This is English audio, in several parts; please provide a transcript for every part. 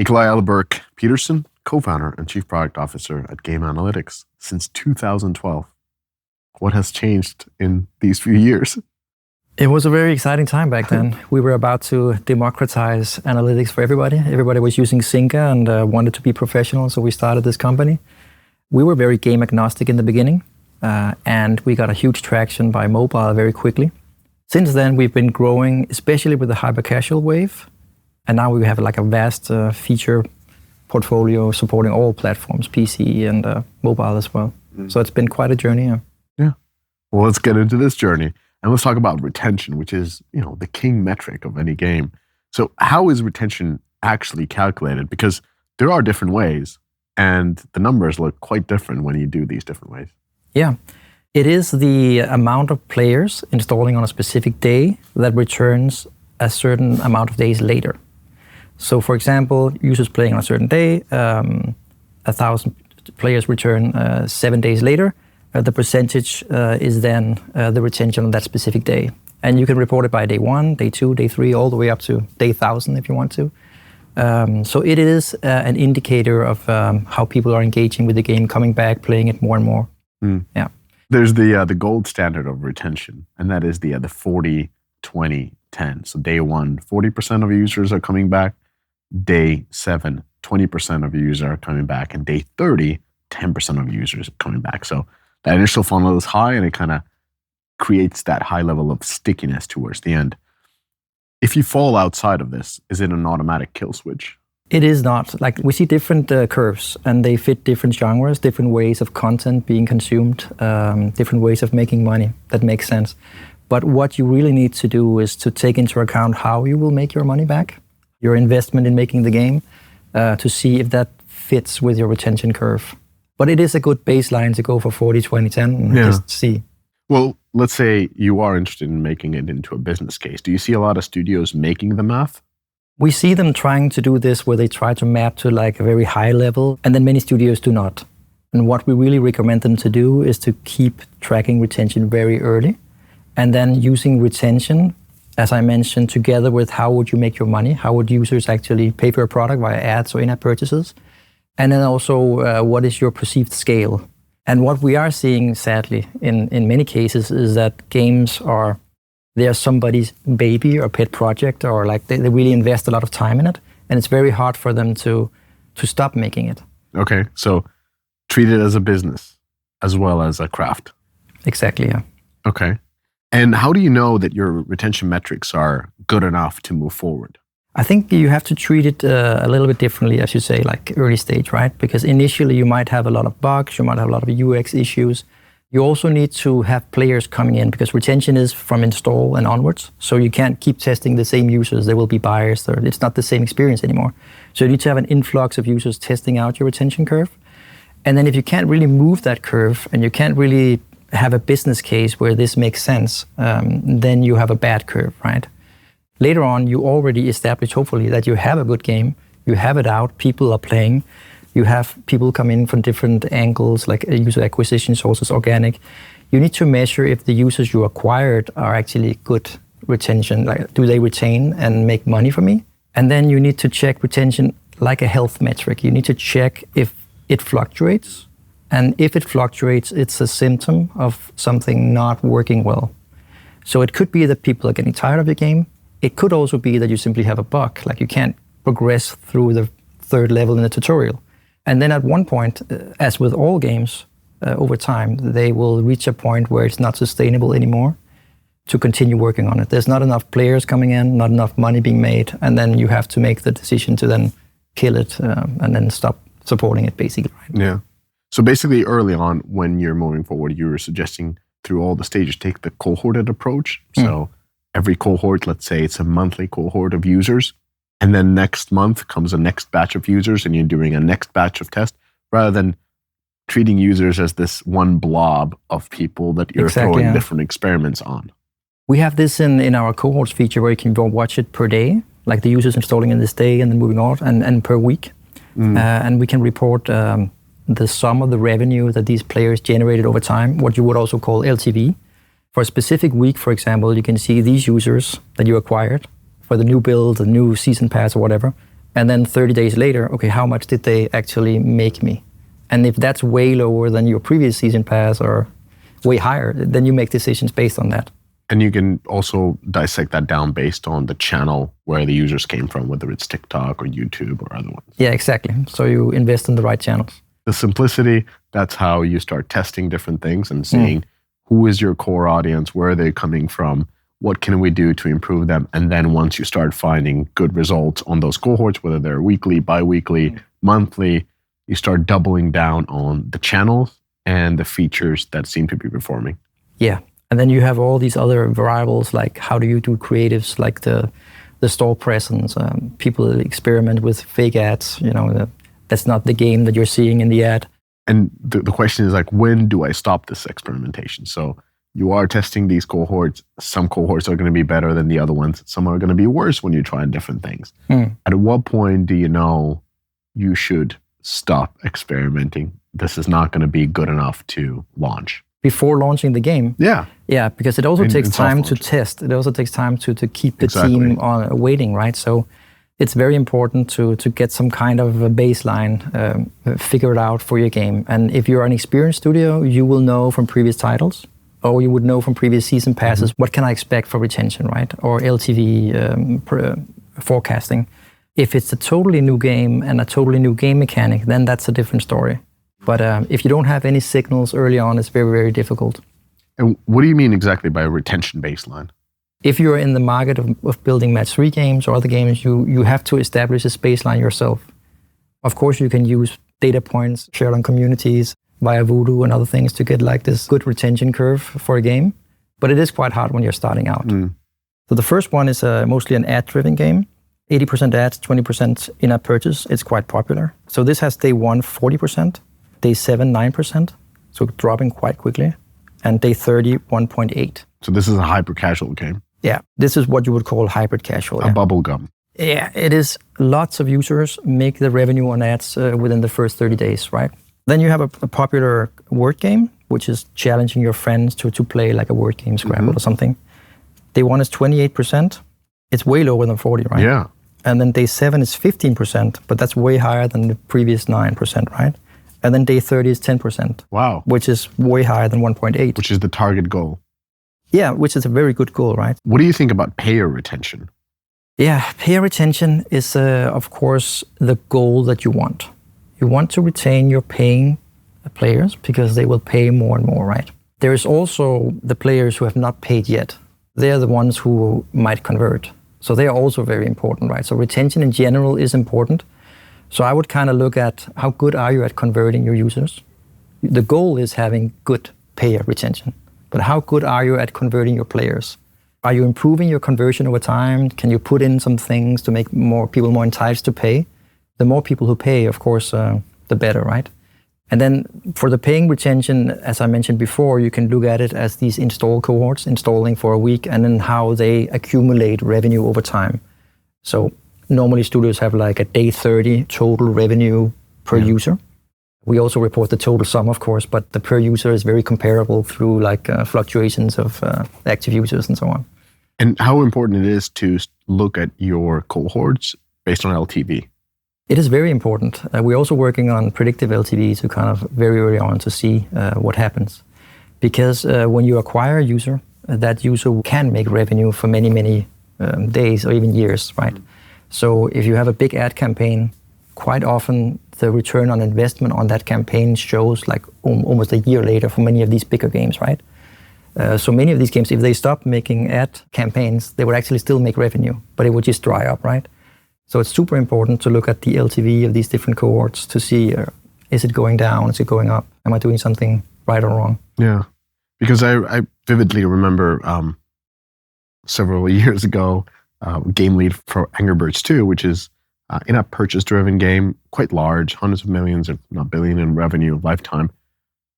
Nikolai Alberg Peterson, co-founder and chief product officer at Game Analytics since 2012. What has changed in these few years? It was a very exciting time back then. We were about to democratize analytics for everybody. Everybody was using Zynga and wanted to be professional, so we started this company. We were very game agnostic in the beginning, and we got a huge traction by mobile very quickly. Since then, we've been growing, especially with the hyper-casual wave, and now we have like a vast feature portfolio supporting all platforms, PC and mobile as well. So it's been quite a journey. Yeah. Well, let's get into this journey. And let's talk about retention, which is, the king metric of any game. So how is retention actually calculated? Because there are different ways, and the numbers look quite different when you do these different ways. Yeah. It is the amount of players installing on a specific day that returns a certain amount of days later. So for example, users playing on a certain day, 1,000 players return 7 days later. The percentage is then the retention on that specific day. And you can report it by day 1, day 2, day 3, all the way up to day 1,000 if you want to. So it is an indicator of how people are engaging with the game, coming back, playing it more and more. Yeah. There's the gold standard of retention, and that is the 40, 20, 10. So day 1, 40% of users are coming back. Day 7, 20% of users are coming back. And day 30, 10% of users are coming back. So that initial funnel is high, and it kind of creates that high level of stickiness towards the end. If you fall outside of this, is it an automatic kill switch? It is not. Like, we see different curves, and they fit different genres, different ways of content being consumed, different ways of making money. That makes sense. But what you really need to do is to take into account how you will make your money back, your investment in making the game, to see if that fits with your retention curve. But it is a good baseline to go for 40, 20, 10 and just see. Well, let's say you are interested in making it into a business case. Do you see a lot of studios making the math? We see them trying to do this where they try to map to like a very high level, and then many studios do not. And what we really recommend them to do is to keep tracking retention very early, and then using retention, as I mentioned, together with how would you make your money, how would users actually pay for a product via ads or in-app purchases, and then also what is your perceived scale. And what we are seeing, sadly, in many cases is that games they're somebody's baby or pet project, or like they really invest a lot of time in it, and it's very hard for them to stop making it. Okay, so treat it as a business as well as a craft. Exactly, yeah. Okay. And how do you know that your retention metrics are good enough to move forward? I think you have to treat it a little bit differently, as you say, like early stage, right? Because initially you might have a lot of bugs, you might have a lot of UX issues. You also need to have players coming in, because retention is from install and onwards. So you can't keep testing the same users. They will be biased, or it's not the same experience anymore. So you need to have an influx of users testing out your retention curve. And then if you can't really move that curve, and you can't really have a business case where this makes sense, then you have a bad curve, right? Later on, you already establish, hopefully, that you have a good game, you have it out, people are playing, you have people come in from different angles, like user acquisition sources, organic. You need to measure if the users you acquired are actually good retention, like do they retain and make money for me? And then you need to check retention like a health metric. You need to check if it fluctuates, and if it fluctuates, it's a symptom of something not working well. So it could be that people are getting tired of the game. It could also be that you simply have a bug, like you can't progress through the 3rd level in the tutorial. And then at one point, as with all games, over time, they will reach a point where it's not sustainable anymore to continue working on it. There's not enough players coming in, not enough money being made, and then you have to make the decision to then kill it and then stop supporting it, basically. Right? Yeah. So basically, early on, when you're moving forward, you were suggesting through all the stages, take the cohorted approach. So every cohort, let's say it's a monthly cohort of users, and then next month comes a next batch of users, and you're doing a next batch of tests, rather than treating users as this one blob of people that you're throwing different experiments on. We have this in our cohorts feature where you can go watch it per day, like the users installing in this day and then moving on, and per week. And we can report the sum of the revenue that these players generated over time, what you would also call LTV. For a specific week, for example, you can see these users that you acquired for the new build, the new season pass or whatever, And then 30 days later, okay, how much did they actually make me? And if that's way lower than your previous season pass or way higher, then you make decisions based on that. And you can also dissect that down based on the channel where the users came from, whether it's TikTok or YouTube or other ones. Yeah, exactly. So you invest in the right channels. The simplicity, that's how you start testing different things and seeing who is your core audience, where are they coming from, what can we do to improve them? And then once you start finding good results on those cohorts, whether they're weekly, bi-weekly, monthly, you start doubling down on the channels and the features that seem to be performing. Yeah. And then you have all these other variables, like how do you do creatives, like the store presence. People experiment with fake ads, that's not the game that you're seeing in the ad. And the question is like, when do I stop this experimentation? So you are testing these cohorts. Some cohorts are going to be better than the other ones. Some are going to be worse when you try different things. At what point do you know you should stop experimenting? This is not going to be good enough to launch. Before launching the game? Yeah. Yeah, because it also takes time to test. It also takes time to keep the team on waiting, right? So it's very important to get some kind of a baseline figured out for your game. And if you're an experienced studio, you will know from previous titles, or you would know from previous season passes, what can I expect for retention, right? Or LTV forecasting. If it's a totally new game and a totally new game mechanic, then that's a different story. But if you don't have any signals early on, it's very, very difficult. And what do you mean exactly by a retention baseline? If you're in the market of building match 3 games or other games, you have to establish this baseline yourself. Of course, you can use data points shared on communities via Voodoo and other things to get like this good retention curve for a game. But it is quite hard when you're starting out. So the first one is mostly an ad-driven game. 80% ads, 20% in-app purchase. It's quite popular. So this has day 1, 40%, day 7, 9%, so dropping quite quickly, and day 30, 1.8. So this is a hyper-casual game? Yeah, this is what you would call hybrid casual. A bubble gum. Yeah, it is. Lots of users make the revenue on ads within the first 30 days, right? Then you have a popular word game, which is challenging your friends to play like a word game, Scrabble or something. Day 1 is 28%. It's way lower than 40, right? Yeah. And then day 7 is 15%, but that's way higher than the previous 9%, right? And then day 30 is 10%. Wow. Which is way higher than 1.8. Which is the target goal. Yeah, which is a very good goal, right? What do you think about payer retention? Yeah, payer retention is, of course, the goal that you want. You want to retain your paying players because they will pay more and more, right? There is also the players who have not paid yet. They're the ones who might convert. So they are also very important, right? So retention in general is important. So I would kind of look at how good are you at converting your users? The goal is having good payer retention, but how good are you at converting your players? Are you improving your conversion over time? Can you put in some things to make more people more enticed to pay? The more people who pay, of course, the better, right? And then for the paying retention, as I mentioned before, you can look at it as these install cohorts, installing for a week, and then how they accumulate revenue over time. So normally studios have like a day 30 total revenue per user. We also report the total sum, of course, but the per user is very comparable through like fluctuations of active users and so on. And how important it is to look at your cohorts based on LTV? It is very important. We're also working on predictive LTV to kind of very early on to see what happens. Because when you acquire a user, that user can make revenue for many, many days or even years, right? So if you have a big ad campaign, quite often the return on investment on that campaign shows like almost a year later for many of these bigger games, right? So many of these games, if they stop making ad campaigns, they would actually still make revenue, but it would just dry up, right? So it's super important to look at the LTV of these different cohorts to see, is it going down, is it going up? Am I doing something right or wrong? Yeah, because I vividly remember several years ago, game lead for Angry Birds 2, which is in a purchase-driven game, quite large, hundreds of millions, if not billion in revenue lifetime.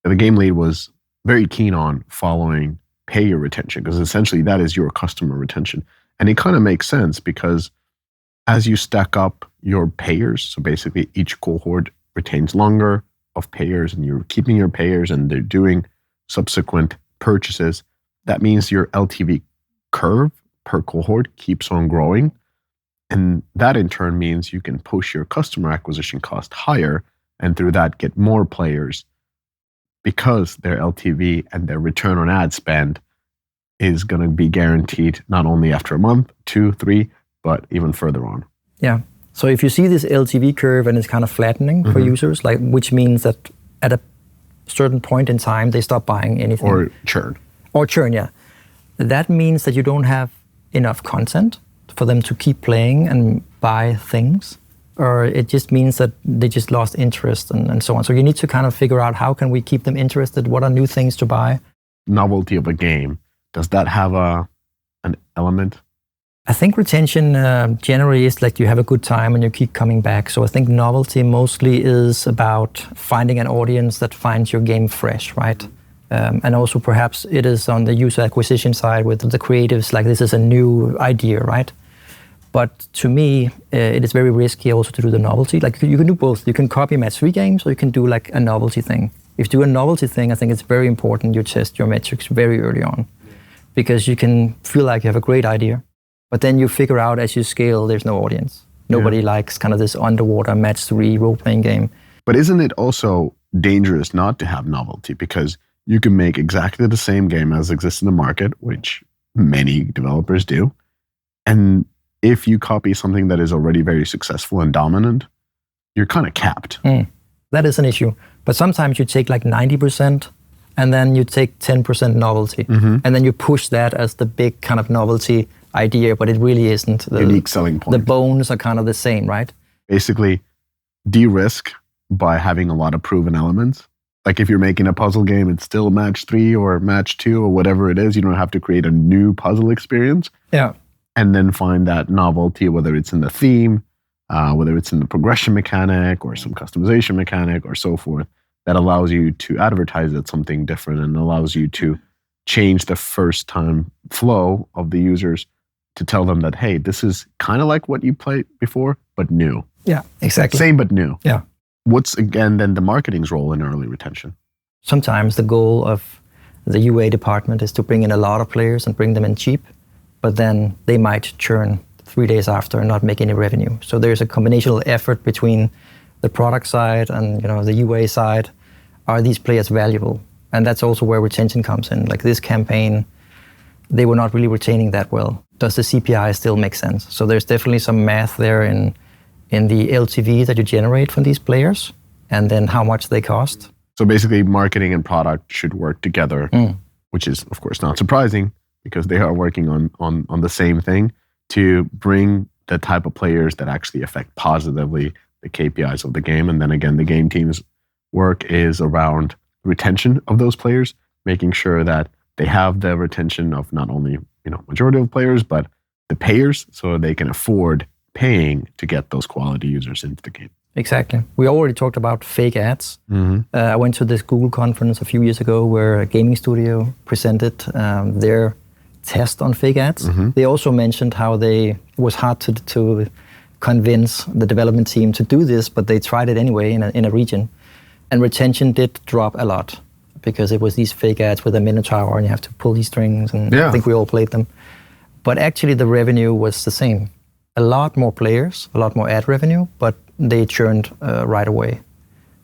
The game lead was very keen on following payer retention because essentially that is your customer retention. And it kind of makes sense because as you stack up your payers, so basically each cohort retains longer of payers and you're keeping your payers and they're doing subsequent purchases, that means your LTV curve per cohort keeps on growing. And that in turn means you can push your customer acquisition cost higher and through that get more players because their LTV and their return on ad spend is going to be guaranteed not only after a month, 2, 3, but even further on. Yeah. So if you see this LTV curve and it's kind of flattening for users, like which means that at a certain point in time they stop buying anything. Or churn. Or churn, yeah. That means that you don't have enough content for them to keep playing and buy things. Or it just means that they just lost interest and so on. So you need to kind of figure out how can we keep them interested? What are new things to buy? Novelty of a game, does that have an element? I think retention generally is like you have a good time and you keep coming back. So I think novelty mostly is about finding an audience that finds your game fresh, right? And also perhaps it is on the user acquisition side with the creatives, like this is a new idea, right? But to me, it is very risky also to do the novelty. Like you can do both. You can copy match-3 games or you can do like a novelty thing. If you do a novelty thing, I think it's very important you test your metrics very early on because you can feel like you have a great idea. But then you figure out as you scale, there's no audience. Nobody likes kind of this underwater match-3 role-playing game. But isn't it also dangerous not to have novelty? Because you can make exactly the same game as exists in the market, which many developers do. And if you copy something that is already very successful and dominant, you're kind of capped. That is an issue. But sometimes you take like 90% and then you take 10% novelty. And then you push that as the big kind of novelty idea, but it really isn't. The unique selling point. The bones are kind of the same, right? Basically, de-risk by having a lot of proven elements. Like if you're making a puzzle game, it's still match-3 or match-2 or whatever it is. You don't have to create a new puzzle experience. Yeah. And then find that novelty, whether it's in the theme, whether it's in the progression mechanic or some customization mechanic or so forth, that allows you to advertise it something different and allows you to change the first time flow of the users to tell them that, hey, this is kind of like what you played before, but new. Yeah, exactly. Same, but new. Yeah. What's, again, then the marketing's role in early retention? Sometimes the goal of the UA department is to bring in a lot of players and bring them in cheap, but then they might churn 3 days after and not make any revenue. So there's a combinational effort between the product side and the UA side. Are these players valuable? And that's also where retention comes in. Like this campaign, they were not really retaining that well. Does the CPI still make sense? So there's definitely some math there in the LTV that you generate from these players and then how much they cost. So basically marketing and product should work together, which is of course not surprising because they are working on the same thing to bring the type of players that actually affect positively the KPIs of the game. And then again, the game team's work is around retention of those players, making sure that they have the retention of not only majority of players, but the payers so they can afford paying to get those quality users into the game. Exactly. We already talked about fake ads. I went to this Google conference a few years ago where a gaming studio presented their test on fake ads. They also mentioned how it was hard to convince the development team to do this, but they tried it anyway in a region. And retention did drop a lot because it was these fake ads with a minotaur and you have to pull these strings and I think we all played them. But actually the revenue was the same. A lot more players, a lot more ad revenue, but they churned right away.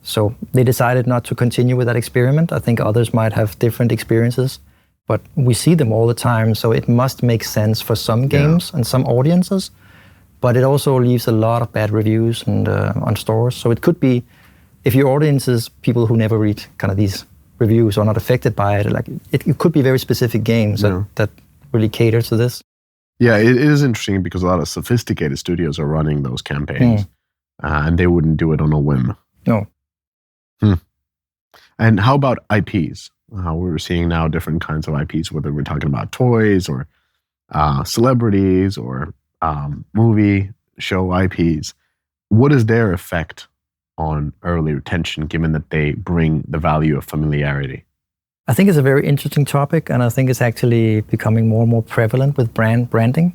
So they decided not to continue with that experiment. I think others might have different experiences, but we see them all the time. So it must make sense for some games and some audiences, but it also leaves a lot of bad reviews and on stores. So it could be, if your audience is people who never read kind of these reviews or not affected by it, like it could be very specific games that really cater to this. Yeah, it is interesting because a lot of sophisticated studios are running those campaigns and they wouldn't do it on a whim. No. And how about IPs? We're seeing now different kinds of IPs, whether we're talking about toys or celebrities or movie show IPs. What is their effect on early retention, given that they bring the value of familiarity? I think it's a very interesting topic, and I think it's actually becoming more and more prevalent with branding.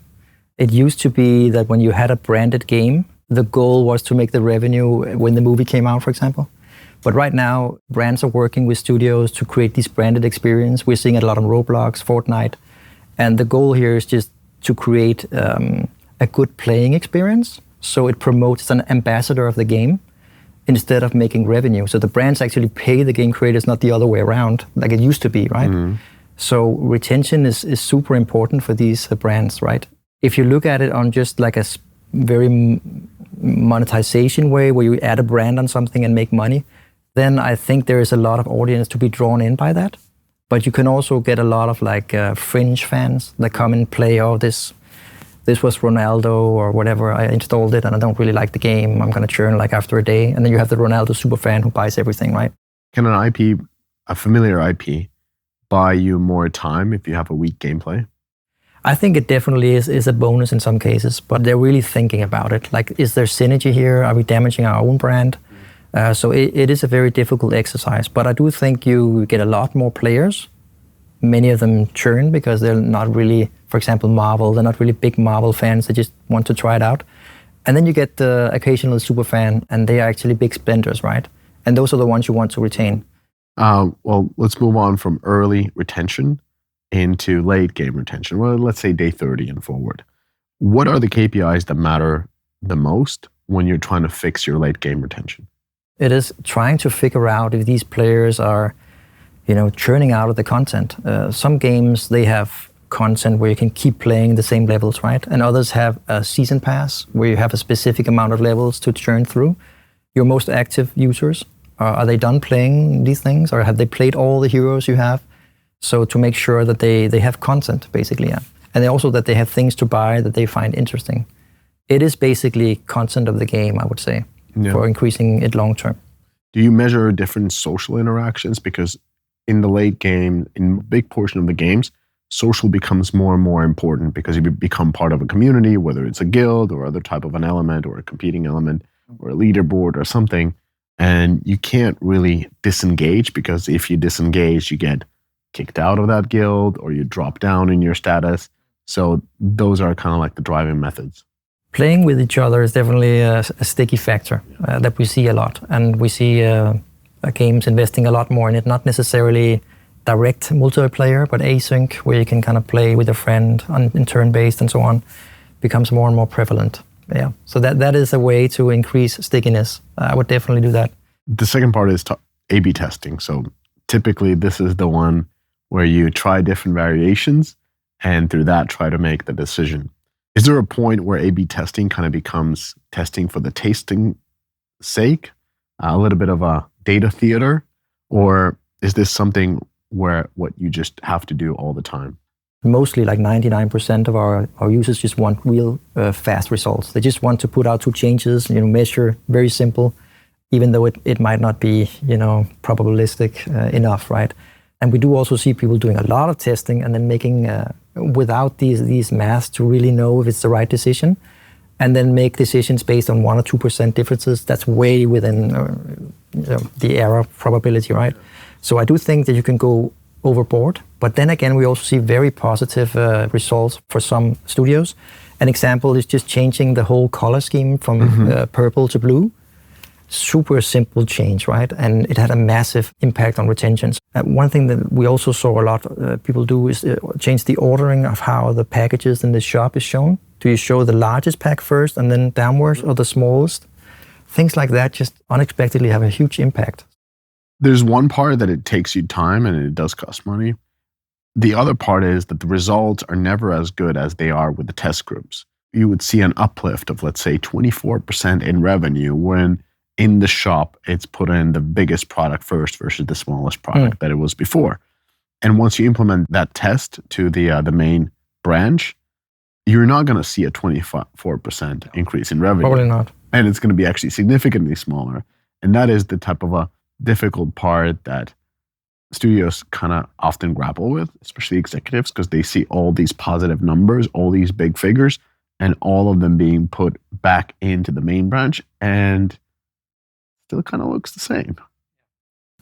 It used to be that when you had a branded game, the goal was to make the revenue when the movie came out, for example. But right now, brands are working with studios to create this branded experience. We're seeing it a lot on Roblox, Fortnite. And the goal here is just to create a a good playing experience. So it promotes an ambassador of the game instead of making revenue. So the brands actually pay the game creators, not the other way around, like it used to be, right? Mm-hmm. So retention is super important for these brands, right? If you look at it on just like a very monetization way, where you add a brand on something and make money, then I think there is a lot of audience to be drawn in by that. But you can also get a lot of like fringe fans that come and play, oh, this was Ronaldo or whatever, I installed it and I don't really like the game, I'm going to churn like after a day. And then you have the Ronaldo super fan who buys everything, right? Can an IP, a familiar IP, buy you more time if you have a weak gameplay? I think it definitely is a bonus in some cases, but they're really thinking about it. Like, is there synergy here? Are we damaging our own brand? So it is a very difficult exercise, but I do think you get a lot more players. Many of them churn because they're not really, for example, Marvel, they're not really big Marvel fans, they just want to try it out. And then you get the occasional super fan, and they are actually big spenders, right? And those are the ones you want to retain. Well, let's move on from early retention into late game retention. Well, let's say day 30 and forward. What are the KPIs that matter the most when you're trying to fix your late game retention? It is trying to figure out if these players are, churning out of the content. Some games, they have content where you can keep playing the same levels, right? And others have a season pass where you have a specific amount of levels to churn through. Your most active users, are they done playing these things, or have they played all the heroes you have? So to make sure that they have content, basically, yeah. And also that they have things to buy that they find interesting. It is basically content of the game, I would say, for increasing it long term. Do you measure different social interactions? Because in the late game, in a big portion of the games, social becomes more and more important because you become part of a community, whether it's a guild or other type of an element or a competing element or a leaderboard or something. And you can't really disengage, because if you disengage, you get kicked out of that guild or you drop down in your status. So those are kind of like the driving methods. Playing with each other is definitely a sticky factor that we see a lot. And we see games investing a lot more in it, not necessarily direct multiplayer, but async, where you can kind of play with a friend in turn-based and so on, becomes more and more prevalent. Yeah, so that is a way to increase stickiness. I would definitely do that. The second part is A/B testing. So typically this is the one where you try different variations and through that try to make the decision. Is there a point where A/B testing kind of becomes testing for the tasting sake, a little bit of a data theater, or is this something where what you just have to do all the time? Mostly like 99% of our users just want real fast results. They just want to put out 2 changes, measure, very simple, even though it might not be, probabilistic enough, right? And we do also see people doing a lot of testing and then making, without these maths to really know if it's the right decision, and then make decisions based on 1 or 2% differences. That's way within the error probability, right? So I do think that you can go overboard, but then again, we also see very positive results for some studios. An example is just changing the whole color scheme from purple to blue. Super simple change, right? And it had a massive impact on retentions. One thing that we also saw a lot people do is change the ordering of how the packages in the shop is shown. Do you show the largest pack first and then downwards, or the smallest? Things like that just unexpectedly have a huge impact. There's one part that it takes you time and it does cost money. The other part is that the results are never as good as they are with the test groups. You would see an uplift of, let's say, 24% in revenue when in the shop it's put in the biggest product first versus the smallest product that it was before. And once you implement that test to the main branch, you're not going to see a 24% increase in revenue. Probably not. And it's going to be actually significantly smaller. And that is the type of a difficult part that studios kind of often grapple with, especially executives, because they see all these positive numbers, all these big figures, and all of them being put back into the main branch, and still kind of looks the same.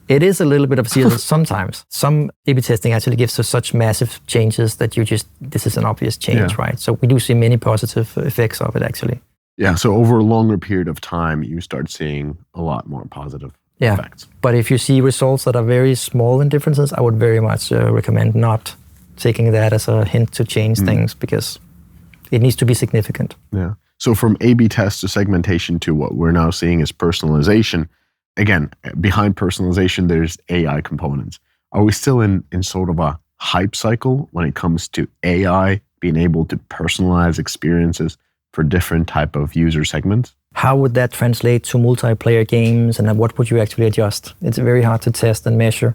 It is a little bit of sometimes. Some A/B testing actually gives us such massive changes that this is an obvious change, right? So we do see many positive effects of it, actually. Yeah, so over a longer period of time, you start seeing a lot more positive effects. But if you see results that are very small in differences, I would very much recommend not taking that as a hint to change things, because It needs to be significant. Yeah. So from A/B test to segmentation to what we're now seeing as personalization, again, behind personalization, there's AI components. Are we still in sort of a hype cycle when it comes to AI being able to personalize experiences for different type of user segments? How would that translate to multiplayer games, and what would you actually adjust? It's very hard to test and measure,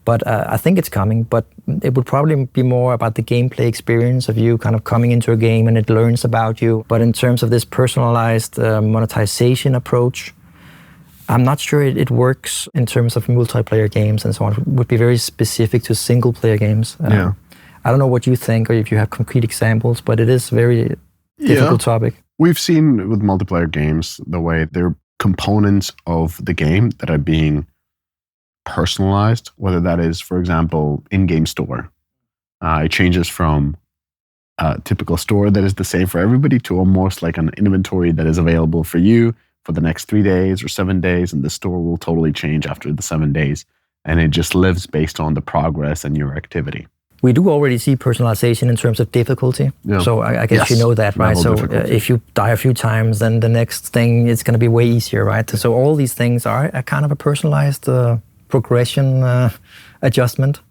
but I think it's coming. But it would probably be more about the gameplay experience of you kind of coming into a game and it learns about you. But in terms of this personalized monetization approach, I'm not sure it works in terms of multiplayer games and so on. It would be very specific to single player games. Yeah. I don't know what you think or if you have concrete examples, but it is a very difficult topic. We've seen with multiplayer games the way there are components of the game that are being personalized, whether that is, for example, in-game store. It changes from a typical store that is the same for everybody to almost like an inventory that is available for you for the next 3 days or 7 days, and the store will totally change after the 7 days. And it just lives based on the progress and your activity. We do already see personalization in terms of difficulty. Yeah. So I guess you know that, right? So if you die a few times, then the next thing is going to be way easier, right? So all these things are a kind of a personalized progression adjustment.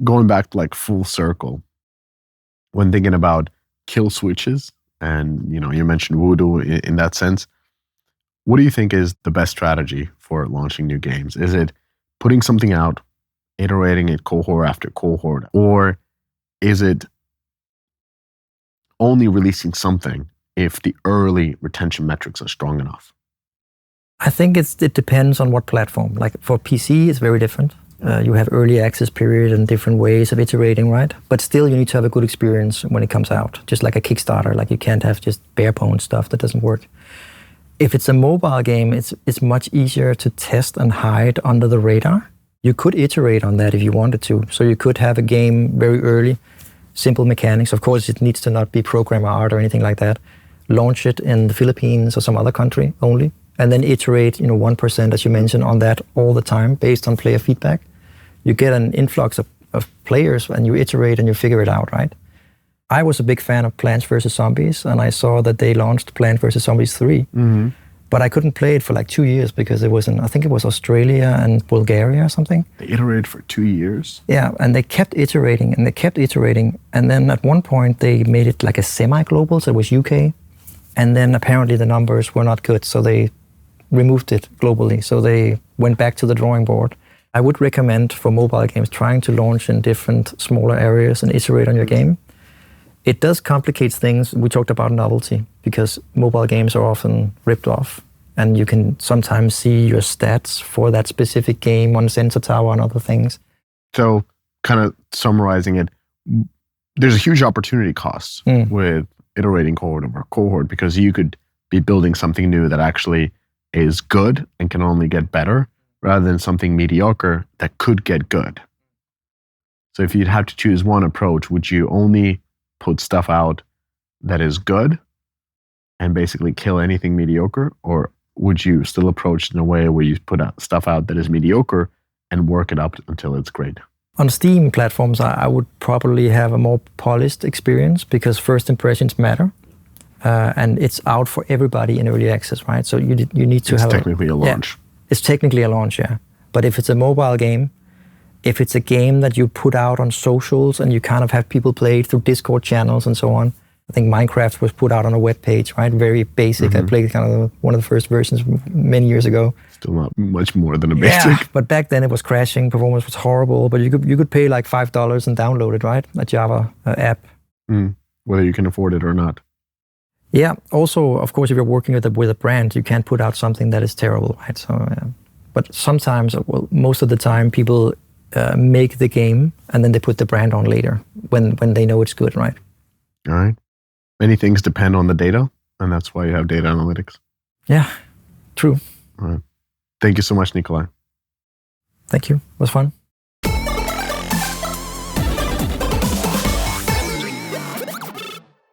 Going back to like full circle, when thinking about kill switches, and you mentioned Voodoo in that sense, what do you think is the best strategy for launching new games? Is it putting something out, iterating it cohort after cohort, or is it only releasing something if the early retention metrics are strong enough? I think it depends on what platform. Like for PC, it's very different. You have early access period and different ways of iterating, right? But still, you need to have a good experience when it comes out. Just like a Kickstarter, like you can't have just bare bones stuff that doesn't work. If it's a mobile game, it's much easier to test and hide under the radar. You could iterate on that if you wanted to. So you could have a game very early, simple mechanics. Of course, it needs to not be programmer art or anything like that. Launch it in the Philippines or some other country only, and then iterate, 1%, as you mentioned, on that all the time based on player feedback. You get an influx of players and you iterate and you figure it out, right? I was a big fan of Plants vs. Zombies, and I saw that they launched Plants vs. Zombies 3. Mm-hmm. But I couldn't play it for like 2 years because it was I think it was Australia and Bulgaria or something. They iterated for 2 years? Yeah, and they kept iterating and they kept iterating. And then at one point they made it like a semi-global, so it was UK. And then apparently the numbers were not good, so they removed it globally. So they went back to the drawing board. I would recommend for mobile games trying to launch in different smaller areas and iterate on your game. It does complicate things. We talked about novelty because mobile games are often ripped off, and you can sometimes see your stats for that specific game on Sensor Tower and other things. So kind of summarizing it, there's a huge opportunity cost with iterating cohort over cohort, because you could be building something new that actually is good and can only get better, rather than something mediocre that could get good. So if you'd have to choose one approach, would you only put stuff out that is good and basically kill anything mediocre? Or would you still approach it in a way where you put out stuff out that is mediocre and work it up until it's great? On Steam platforms, I would probably have a more polished experience because first impressions matter. And it's out for everybody in early access, right? So you need to have... It's technically a launch. Yeah, it's technically a launch, yeah. But if it's a mobile game, if it's a game that you put out on socials and you kind of have people play it through Discord channels and so on. I think Minecraft was put out on a web page, right? Very basic. I played kind of one of the first versions many years ago. Still not much more than a basic. Yeah, but back then it was crashing, performance was horrible, but you could pay like $5 and download it, right? A Java app. Whether you can afford it or not. Yeah. Also, of course, if you're working with a brand, you can't put out something that is terrible, right? So, but sometimes, well, most of the time, people make the game and then they put the brand on later when they know it's good, right? All right. Many things depend on the data, and that's why you have data analytics. Yeah, true. All right. Thank you so much, Nikolai. Thank you. It was fun.